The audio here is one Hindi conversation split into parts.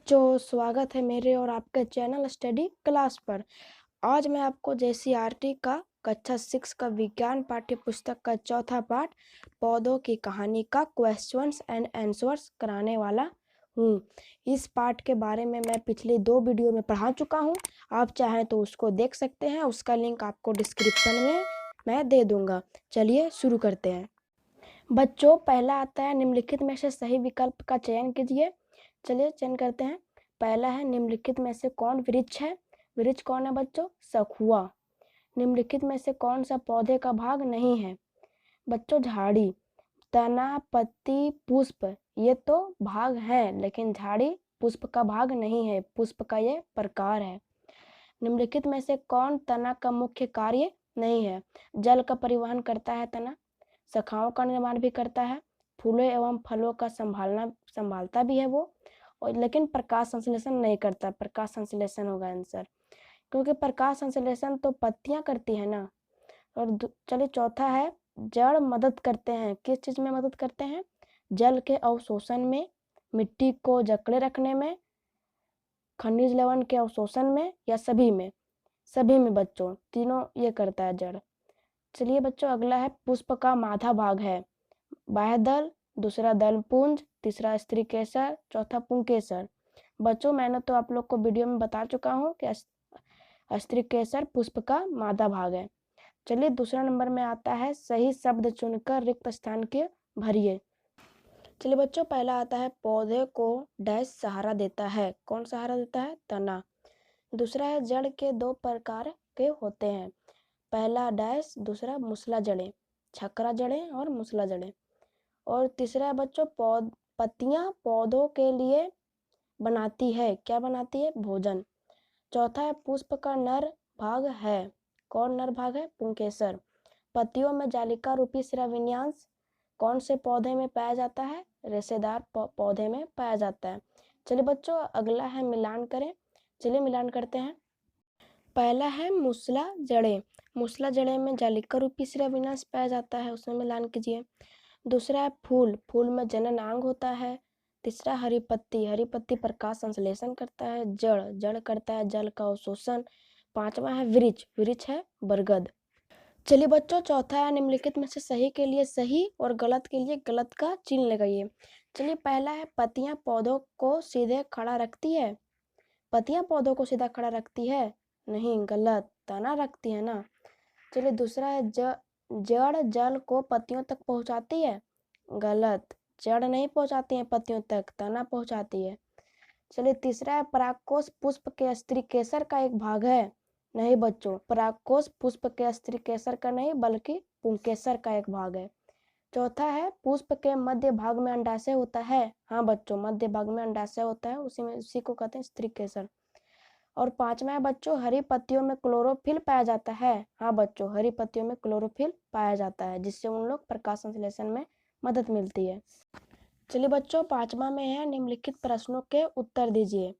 बच्चों, स्वागत है मेरे और आपके चैनल स्टडी क्लास पर। आज मैं आपको जेसीईआरटी का कक्षा 6 का विज्ञान पाठ्य पुस्तक का चौथा पाठ पौधों की कहानी का क्वेश्चंस एंड आंसर्स कराने वाला हूँ। इस पाठ के बारे में मैं पिछले 2 वीडियो में पढ़ा चुका हूँ। आप चाहें तो उसको देख सकते हैं, उसका लिंक आपको डिस्क्रिप्शन में मैं दे दूंगा। चलिए शुरू करते हैं। बच्चों, पहला आता है निम्नलिखित में से सही विकल्प का चयन कीजिए। चलिए चयन करते हैं। पहला है निम्नलिखित में से कौन वृक्ष है। वृक्ष कौन है बच्चों? सखुआ। निम्नलिखित में से कौन सा पौधे का भाग नहीं है? बच्चों, झाड़ी। तना, पत्ती, पुष्प ये तो भाग है, लेकिन झाड़ी पुष्प का भाग नहीं है, पुष्प का ये प्रकार है। निम्नलिखित में से कौन तना का मुख्य कार्य नहीं है? जल का परिवहन करता है तना, शाखाओं का निर्माण भी करता है, फूलों एवं फलों का संभालता भी है वो, और लेकिन प्रकाश संश्लेषण नहीं करता। प्रकाश संश्लेषण होगा आंसर, क्योंकि प्रकाश संश्लेषण तो पत्तियां करती है ना। और चलिए चौथा है जड़ मदद करते हैं। किस चीज में मदद करते हैं? जल के अवशोषण में, मिट्टी को जकड़े रखने में, खनिज लवण के अवशोषण में, या सभी में? सभी में बच्चों, तीनों ये करता है जड़। चलिए बच्चों, अगला है पुष्प का मादा भाग है। बाह्य दल, दूसरा दल पुंज, तीसरा स्त्री केसर, चौथा पुंकेसर। बच्चों, मैंने तो आप लोग को वीडियो में बता चुका हूँ कि स्त्री केसर पुष्प का मादा भाग है। चलिए दूसरा नंबर में आता है सही शब्द चुनकर रिक्त स्थान के भरिए। चलिए बच्चों, पहला आता है पौधे को डैश सहारा देता है। कौन सहारा देता है? तना। दूसरा है जड़ के 2 प्रकार के होते हैं। पहला डैश, दूसरा मूसला जड़ें, छकरा जड़ें और मूसला जड़ें। और तीसरा है बच्चों पत्तियां पौधों के लिए बनाती है। क्या बनाती है? भोजन। चौथा है पुष्प का नर भाग है। कौन नर भाग है? पुंकेसर। पत्तियों में जालिका रूपी श्रविन्यांश कौन से पौधे में पाया जाता है? रेशेदार पौधे में पाया जाता है। चलिए बच्चों, अगला है मिलान करें। चलिए मिलान करते हैं। पहला है मूसला जड़ें। मूसला जड़ें में जालिका रूपी श्रविन्यांश पाया जाता है, उसमें मिलान कीजिए। दूसरा है फूल। फूल में जनन अंग होता है। तीसरा हरी पत्ती। हरी पत्ती प्रकाश संश्लेषण करता है। जड़ जड़ करता है जल का अवशोषण। पांचवा है वृक्ष। वृक्ष है बरगद। चलिए बच्चों, चौथा है निम्नलिखित में से सही के लिए सही और गलत के लिए गलत का चिन्ह लगाइए। चलिए पहला है पत्तियां पौधों को सीधे खड़ा रखती है। पत्तियां पौधों को सीधा खड़ा रखती है? नहीं, गलत, तना रखती है ना। चलिए दूसरा है जड़ जल को पत्तियों तक पहुंचाती है। गलत, जड़ नहीं पहुंचाती है पत्तियों तक, तना पहुंचाती है। चलिए तीसरा है परागकोश पुष्प के स्त्री केसर का एक भाग है। नहीं बच्चों, परागकोश पुष्प के स्त्री केसर का नहीं, बल्कि पुंकेसर का एक भाग है। चौथा है पुष्प के मध्य भाग में अंडाशय होता है। हाँ बच्चों, मध्य भाग में अंडाशय होता है, उसी को कहते हैं स्त्री केसर। और पांचवा है बच्चों हरी पत्तियों में क्लोरोफिल पाया जाता है। हाँ बच्चों, हरी पत्तियों में क्लोरोफिल पाया जाता है, जिससे उन लोग प्रकाश संश्लेषण में मदद मिलती है। चलिए बच्चों, पांचवा में है निम्नलिखित प्रश्नों के उत्तर दीजिए।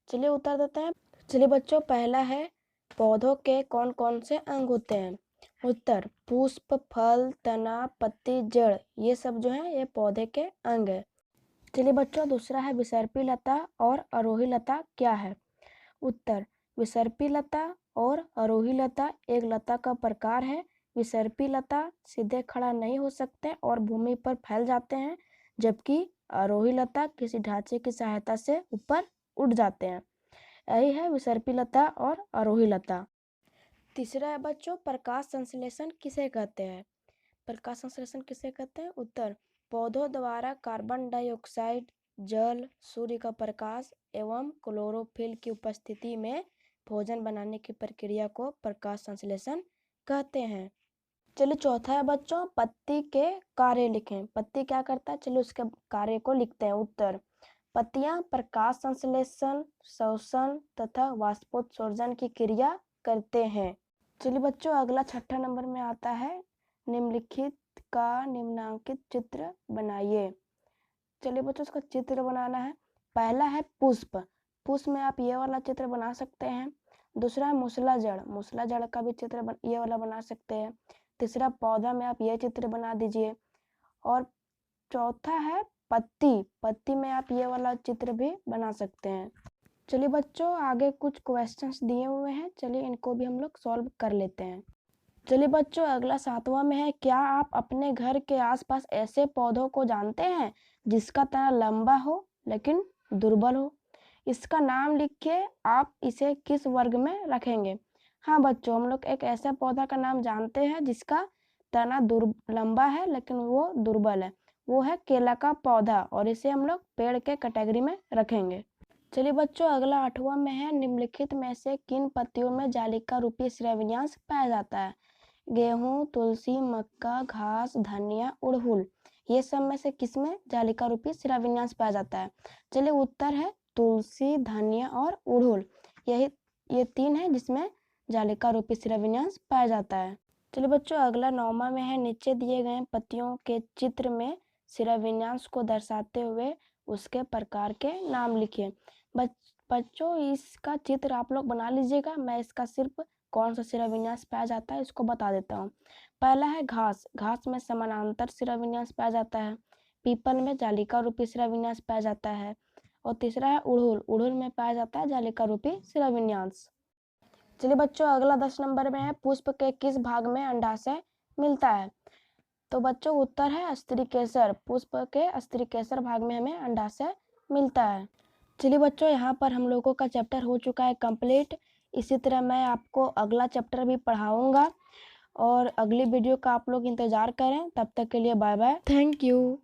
चलिए उत्तर देते हैं। चलिए बच्चों, पहला है पौधों के कौन कौन से अंग होते हैं? उत्तर पुष्प, फल, तना, पत्ती, जड़, ये सब जो है ये पौधे के अंग है। चलिए बच्चों, दूसरा है विसर्पी लता और आरोही लता क्या है? उत्तर विसर्पी लता और आरोही लता एक लता का प्रकार है। विसर्पी लता सीधे खड़ा नहीं हो सकते और भूमि पर फैल जाते हैं, जबकि आरोही लता किसी ढांचे की सहायता से ऊपर उठ जाते हैं। यही है विसर्पी लता और आरोही लता। तीसरा है बच्चों प्रकाश संश्लेषण किसे कहते हैं? प्रकाश संश्लेषण किसे कहते हैं? उत्तर पौधों द्वारा कार्बन डाइऑक्साइड, जल, सूर्य का प्रकाश एवं क्लोरोफिल की उपस्थिति में भोजन बनाने की प्रक्रिया को प्रकाश संश्लेषण कहते हैं। चलिए चौथा है बच्चों पत्ती के कार्य लिखें। पत्ती क्या करता है? चलिए उसके कार्य को लिखते हैं। उत्तर पत्तियां प्रकाश संश्लेषण, शोषण तथा वाष्पोत्सर्जन की क्रिया करते हैं। चलिए बच्चों, अगला छठा नंबर में आता है निम्नलिखित का निम्नांकित चित्र बनाइए। चलिए बच्चों, इसका चित्र बनाना है। पहला है पुष्प। पुष्प में आप ये वाला चित्र बना सकते हैं। दूसरा है मूसला जड़। मूसला जड़ का भी चित्र ये वाला बना सकते हैं। तीसरा पौधा में आप ये चित्र बना दीजिए। और चौथा है पत्ती, पत्ती में आप ये वाला चित्र भी बना सकते हैं। चलिए बच्चों, आगे कुछ क्वेश्चंस दिए हुए हैं, चलिए इनको भी हम लोग सॉल्व कर लेते हैं। चलिए बच्चों, अगला 7वां में है, क्या आप अपने घर के आसपास ऐसे पौधों को जानते हैं जिसका तना लंबा हो लेकिन दुर्बल हो? इसका नाम लिखिए, आप इसे किस वर्ग में रखेंगे? हाँ बच्चों, हम लोग एक ऐसा पौधा का नाम जानते हैं जिसका तना लंबा है लेकिन वो दुर्बल है, वो है केला का पौधा, और इसे हम लोग पेड़ के कैटेगरी में रखेंगे। चलिए बच्चों, अगला 8वां में है, निम्नलिखित में से किन पत्तियों में जालिका रूपी शिराविन्यास पाया जाता है? गेहूं, तुलसी, मक्का, घास, धनिया, उड़हुल, ये सब में से किसमें जालिका रूपी शिराविन्यास पाया जाता है? चलिए उत्तर है तुलसी, धनिया और उड़हुल, ये 3 है जिसमें जालिका रूपी शिराविन्यास पाया जाता है। चलिए बच्चों, अगला 9वां में है, नीचे दिए गए पत्तियों के चित्र में शिराविन्यास को दर्शाते हुए उसके प्रकार के नाम लिखिए। बच्चों, इसका चित्र आप लोग बना लीजिएगा, मैं इसका सिर्फ कौन सा शिराविन्यास पाया जाता है इसको बता देता हूँ। पहला है घास, घास में समानांतर शिराविन्यास पाया जाता है। पीपल में जालिका रूपी शिराविन्यास पाया जाता है। और तीसरा है उड़हुल, उड़हुल में पाया जाता है जालिका रूपी शिराविन्यास। चलिए बच्चों, अगला 10 नंबर में है, पुष्प के किस भाग में अंडाशय मिलता है? तो बच्चों उत्तर है स्त्रीकेसर, पुष्प के स्त्रीकेसर भाग में हमें अंडाशय मिलता है। चलिए बच्चों, यहाँ पर हम लोगों का चैप्टर हो चुका है कंप्लीट। इसी तरह मैं आपको अगला चैप्टर भी पढ़ाऊंगा, और अगली वीडियो का आप लोग इंतजार करें। तब तक के लिए बाय बाय, थैंक यू।